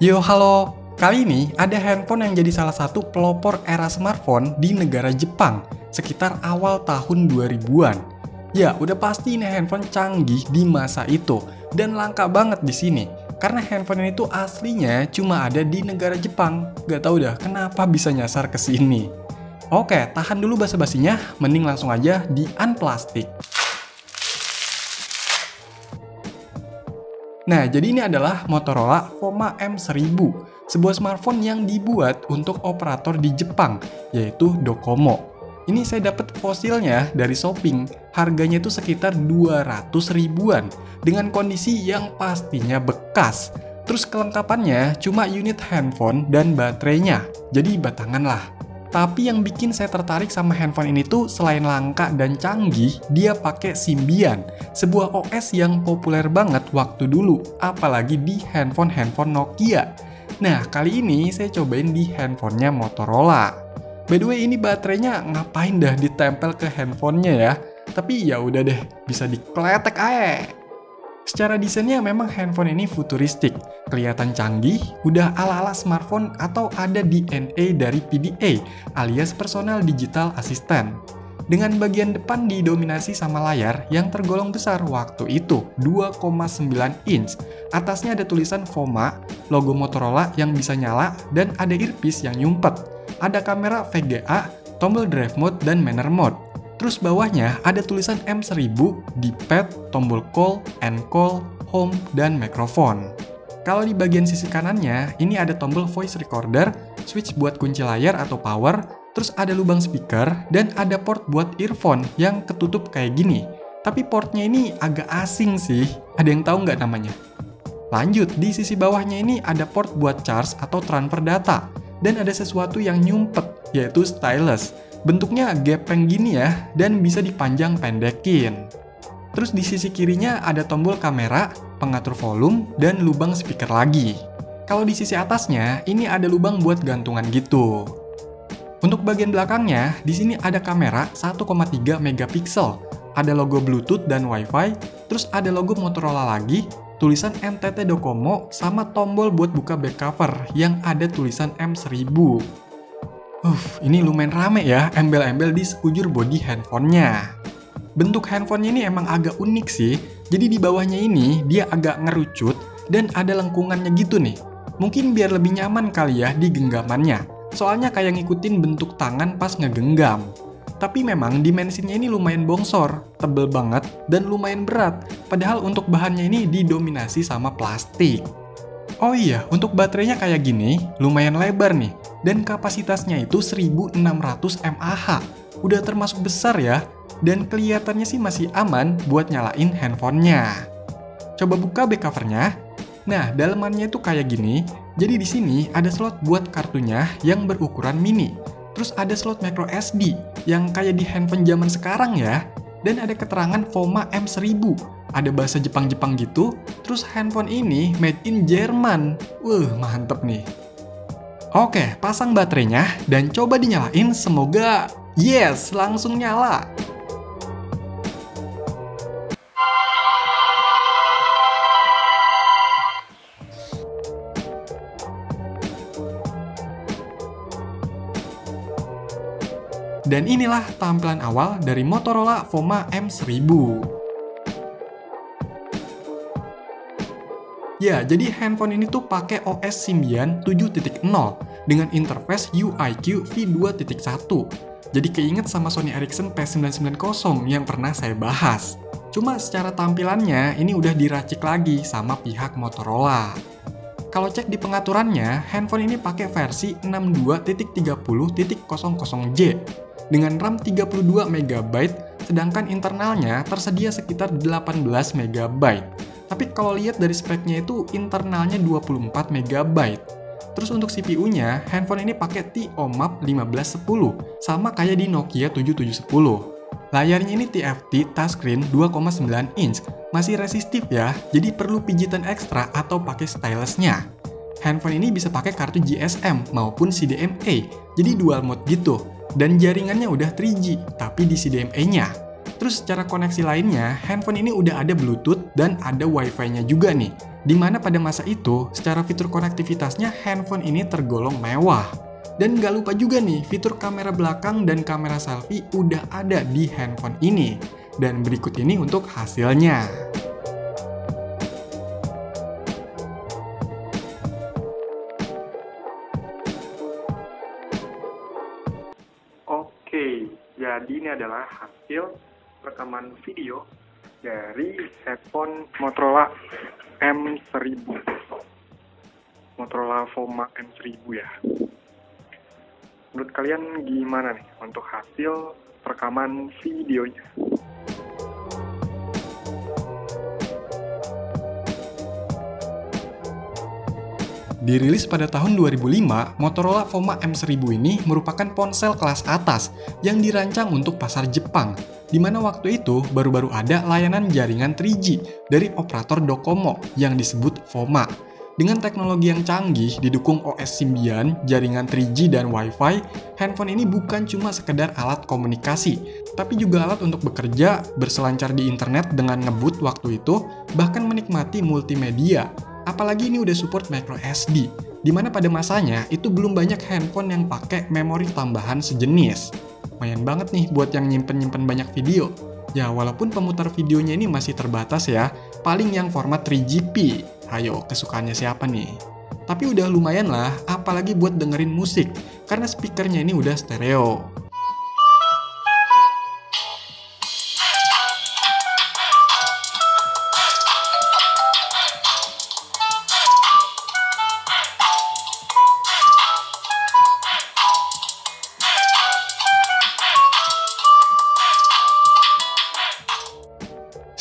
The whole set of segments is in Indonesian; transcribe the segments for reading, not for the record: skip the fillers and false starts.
Yo, halo! Kali ini ada handphone yang jadi salah satu pelopor era smartphone di negara Jepang sekitar awal tahun 2000-an. Ya, udah pasti ini handphone canggih di masa itu dan langka banget di sini karena handphone ini tuh aslinya cuma ada di negara Jepang. Gak tau dah kenapa bisa nyasar ke sini. Oke, tahan dulu basa-basinya, mending langsung aja di unplastik. Nah, jadi ini adalah Motorola Foma M1000, sebuah smartphone yang dibuat untuk operator di Jepang, yaitu Docomo. Ini saya dapat fosilnya dari shopping, harganya itu sekitar 200 ribuan, dengan kondisi yang pastinya bekas. Terus kelengkapannya cuma unit handphone dan baterainya, jadi batangan lah. Tapi yang bikin saya tertarik sama handphone ini tuh selain langka dan canggih, dia pakai Symbian, sebuah OS yang populer banget waktu dulu, apalagi di handphone Nokia. Nah, kali ini saya cobain di handphonenya Motorola. By the way, ini baterainya ngapain dah ditempel ke handphonenya ya? Tapi ya udah deh, bisa dikletek aja. Secara desainnya memang handphone ini futuristik, kelihatan canggih, udah ala-ala smartphone atau ada DNA dari PDA alias Personal Digital Assistant. Dengan bagian depan didominasi sama layar yang tergolong besar waktu itu, 2,9 inch. Atasnya ada tulisan Foma, logo Motorola yang bisa nyala, dan ada earpiece yang nyumpet. Ada kamera VGA, tombol drive mode, dan manner mode. Terus bawahnya ada tulisan M1000, D-pad, tombol call, end call, home, dan mikrofon. Kalau di bagian sisi kanannya, ini ada tombol voice recorder, switch buat kunci layar atau power, terus ada lubang speaker, dan ada port buat earphone yang ketutup kayak gini. Tapi portnya ini agak asing sih, ada yang tahu nggak namanya? Lanjut, di sisi bawahnya ini ada port buat charge atau transfer data, dan ada sesuatu yang nyumpet, yaitu stylus. Bentuknya gepeng gini ya, dan bisa dipanjang pendekin. Terus di sisi kirinya ada tombol kamera, pengatur volume, dan lubang speaker lagi. Kalau di sisi atasnya, ini ada lubang buat gantungan gitu. Untuk bagian belakangnya, di sini ada kamera 1,3 megapiksel, ada logo Bluetooth dan Wi-Fi, terus ada logo Motorola lagi, tulisan NTT Docomo, sama tombol buat buka back cover yang ada tulisan M1000. Ini lumayan rame ya, embel-embel di sekujur bodi handphonenya. Bentuk handphonenya ini emang agak unik sih, jadi di bawahnya ini dia agak ngerucut dan ada lengkungannya gitu nih. Mungkin biar lebih nyaman kali ya di genggamannya, soalnya kayak ngikutin bentuk tangan pas ngegenggam. Tapi memang dimensinya ini lumayan bongsor, tebel banget, dan lumayan berat, padahal untuk bahannya ini didominasi sama plastik. Oh iya, untuk baterainya kayak gini, lumayan lebar nih, dan kapasitasnya itu 1600 mAh. Udah termasuk besar ya, dan kelihatannya sih masih aman buat nyalain handphonenya. Coba buka back covernya. Nah, dalemannya itu kayak gini, jadi di sini ada slot buat kartunya yang berukuran mini. Terus ada slot micro SD, yang kayak di handphone zaman sekarang ya. Dan ada keterangan Foma M1000, ada bahasa Jepang-Jepang gitu, terus handphone ini made in Jerman. Mantep nih. Oke, pasang baterainya dan coba dinyalain, semoga yes, langsung nyala. Dan inilah tampilan awal dari Motorola Foma M1000. Ya, jadi handphone ini tuh pakai OS Symbian 7.0 dengan interface UIQ v2.1. Jadi keinget sama Sony Ericsson P990 yang pernah saya bahas. Cuma secara tampilannya ini udah diracik lagi sama pihak Motorola. Kalau cek di pengaturannya, handphone ini pakai versi 62.30.00J dengan RAM 32 MB, sedangkan internalnya tersedia sekitar 18 MB. Tapi kalau lihat dari speknya itu internalnya 24 MB. Terus untuk CPU-nya, handphone ini pakai TOMAP 1510, sama kayak di Nokia 7710. Layarnya ini TFT touchscreen 2,9 inch, masih resistif ya, jadi perlu pijitan ekstra atau pakai stylusnya. Handphone ini bisa pakai kartu GSM maupun CDMA, jadi dual mode gitu. Dan jaringannya udah 3G, tapi di CDMA-nya. Terus secara koneksi lainnya, handphone ini udah ada Bluetooth dan ada Wi-Fi-nya juga nih. Dimana pada masa itu, secara fitur konektivitasnya handphone ini tergolong mewah. Dan nggak lupa juga nih, fitur kamera belakang dan kamera selfie udah ada di handphone ini. Dan berikut ini untuk hasilnya. Oke, jadi ini adalah hasil rekaman video dari handphone Motorola M1000. Motorola Voma M1000 ya. Menurut kalian gimana nih untuk hasil rekaman videonya? Dirilis pada tahun 2005, Motorola Voma M1000 ini merupakan ponsel kelas atas yang dirancang untuk pasar Jepang, di mana waktu itu baru-baru ada layanan jaringan 3G dari operator Docomo yang disebut Voma. Dengan teknologi yang canggih, didukung OS Symbian, jaringan 3G dan Wi-Fi, handphone ini bukan cuma sekedar alat komunikasi, tapi juga alat untuk bekerja, berselancar di internet dengan ngebut waktu itu, bahkan menikmati multimedia. Apalagi ini udah support micro SD, dimana pada masanya itu belum banyak handphone yang pakai memori tambahan sejenis. Lumayan banget nih buat yang nyimpen-nyimpen banyak video. Ya walaupun pemutar videonya ini masih terbatas ya, paling yang format 3GP. Ayo, kesukaannya siapa nih? Tapi udah lumayan lah, apalagi buat dengerin musik, karena speakernya ini udah stereo.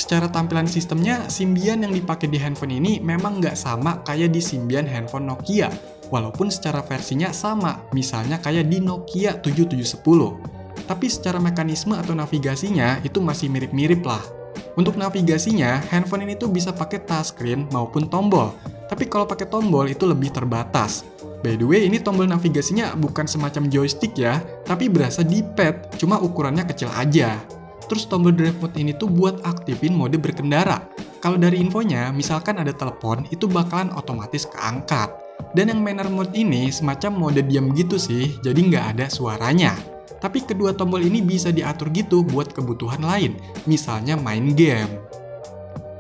Secara tampilan sistemnya, Symbian yang dipakai di handphone ini memang nggak sama kayak di Symbian handphone Nokia, walaupun secara versinya sama, misalnya kayak di Nokia 7710. Tapi secara mekanisme atau navigasinya itu masih mirip-mirip lah. Untuk navigasinya, handphone ini tuh bisa pakai touchscreen maupun tombol, tapi kalau pakai tombol itu lebih terbatas. By the way, ini tombol navigasinya bukan semacam joystick ya, tapi berasa di pad, cuma ukurannya kecil aja. Terus tombol drive mode ini tuh buat aktifin mode berkendara. Kalau dari infonya, misalkan ada telepon, itu bakalan otomatis keangkat. Dan yang manner mode ini semacam mode diam gitu sih, jadi nggak ada suaranya. Tapi kedua tombol ini bisa diatur gitu buat kebutuhan lain, misalnya main game.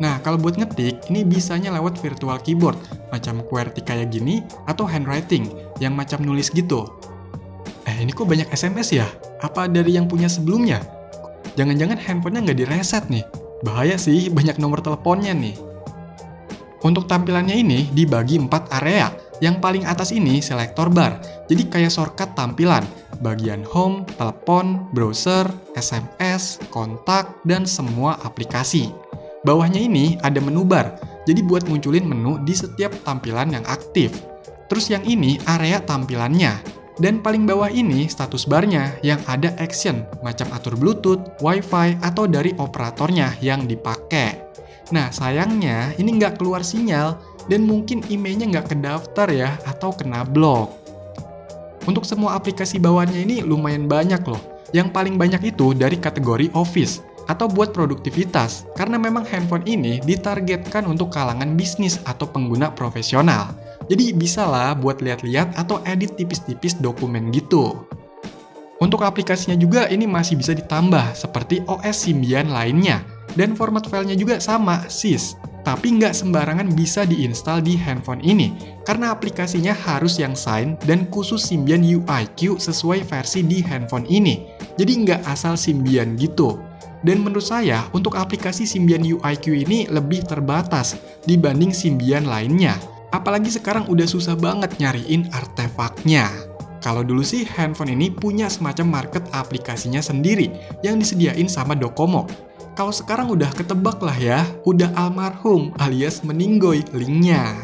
Nah, kalau buat ngetik, ini bisanya lewat virtual keyboard, macam QWERTY kayak gini, atau handwriting, yang macam nulis gitu. Ini kok banyak SMS ya? Apa dari yang punya sebelumnya? Jangan-jangan handphonenya nggak direset nih. Bahaya sih, banyak nomor teleponnya nih. Untuk tampilannya ini dibagi 4 area. Yang paling atas ini selektor bar, jadi kayak shortcut tampilan. Bagian home, telepon, browser, SMS, kontak, dan semua aplikasi. Bawahnya ini ada menu bar, jadi buat munculin menu di setiap tampilan yang aktif. Terus yang ini area tampilannya. Dan paling bawah ini status barnya yang ada action, macam atur Bluetooth, Wi-Fi, atau dari operatornya yang dipakai. Nah, sayangnya ini nggak keluar sinyal, dan mungkin emailnya nggak kedaftar ya, atau kena blok. Untuk semua aplikasi bawaannya ini lumayan banyak loh. Yang paling banyak itu dari kategori Office, atau buat produktivitas, karena memang handphone ini ditargetkan untuk kalangan bisnis atau pengguna profesional. Jadi bisa lah buat lihat-lihat atau edit tipis-tipis dokumen gitu. Untuk aplikasinya juga ini masih bisa ditambah seperti OS Symbian lainnya. Dan format filenya juga sama, SIS. Tapi nggak sembarangan bisa diinstal di handphone ini, karena aplikasinya harus yang sign dan khusus Symbian UIQ sesuai versi di handphone ini. Jadi nggak asal Symbian gitu. Dan menurut saya, untuk aplikasi Symbian UIQ ini lebih terbatas dibanding Symbian lainnya. Apalagi sekarang udah susah banget nyariin artefaknya. Kalau dulu sih handphone ini punya semacam market aplikasinya sendiri yang disediain sama Docomo. Kalau sekarang udah ketebak lah ya, udah almarhum alias meninggoy linknya.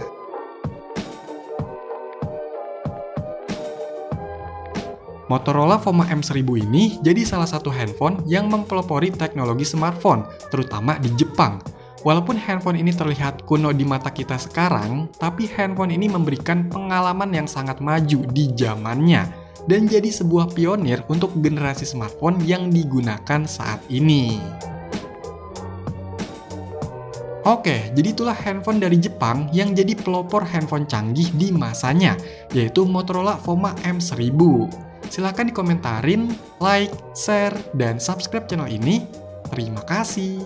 Motorola Voma M1000 ini jadi salah satu handphone yang mempelopori teknologi smartphone, terutama di Jepang. Walaupun handphone ini terlihat kuno di mata kita sekarang, tapi handphone ini memberikan pengalaman yang sangat maju di zamannya. dan jadi sebuah pionir untuk generasi smartphone yang digunakan saat ini. Oke, jadi itulah handphone dari Jepang yang jadi pelopor handphone canggih di masanya, yaitu Motorola Voma M1000. Silahkan dikomentarin, like, share, dan subscribe channel ini. Terima kasih.